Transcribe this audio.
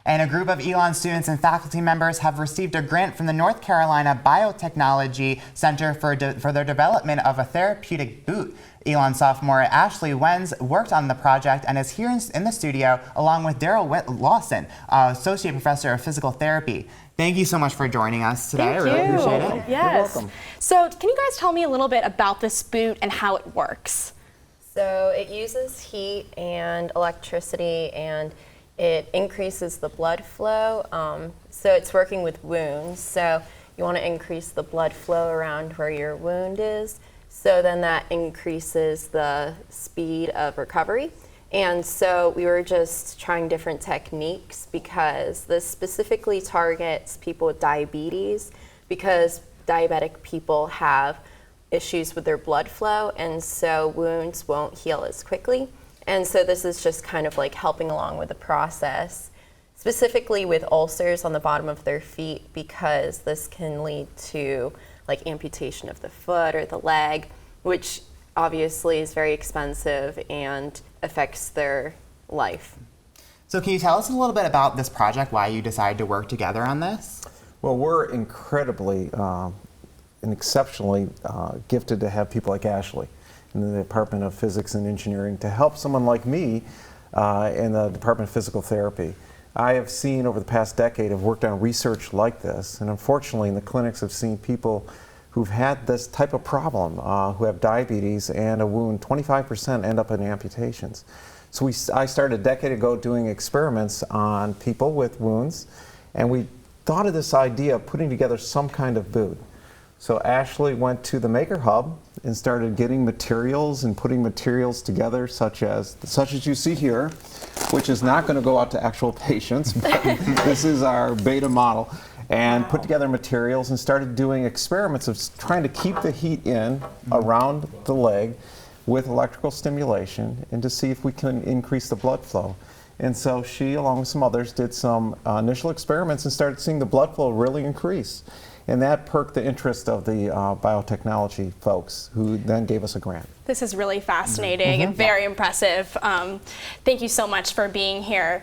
And a group of ELN students and faculty members have received a grant from the North Carolina Biotechnology Center for their development of a therapeutic boot. ELN sophomore Ashley Wenz worked on the project and is here in the studio along with Daryl Lawson, Associate Professor of Physical Therapy. Thank you so much for joining us today. Thank I really you. appreciate it. Yes. You're welcome. So can you guys tell me a little bit about this boot and how it works? So it uses heat and electricity, and it increases the blood flow. So it's working with wounds. So you want to increase the blood flow around where your wound is. So then that increases the speed of recovery. And so we were just trying different techniques because this specifically targets people with diabetes, because diabetic people have issues with their blood flow, and so wounds won't heal as quickly. And so this is just kind of like helping along with the process, specifically with ulcers on the bottom of their feet, because this can lead to like amputation of the foot or the leg, which obviously is very expensive and affects their life. So can you tell us a little bit about this project, why you decided to work together on this? Well, we're incredibly and exceptionally gifted to have people like Ashley in the Department of Physics and Engineering to help someone like me in the Department of Physical Therapy. I have seen over the past decade, have worked on research like this, and unfortunately in the clinics I've seen people who've had this type of problem, who have diabetes and a wound, 25% end up in amputations. So I started a decade ago doing experiments on people with wounds, and we thought of this idea of putting together some kind of boot. So Ashley went to the Maker Hub and started getting materials and putting materials together, such as you see here, which is not going to go out to actual patients, but this is our beta model, and put together materials and started doing experiments of trying to keep the heat in around the leg with electrical stimulation and to see if we can increase the blood flow. And so she, along with some others, did some initial experiments and started seeing the blood flow really increase. And that perked the interest of the biotechnology folks, who then gave us a grant. This is really fascinating and very impressive. Thank you so much for being here.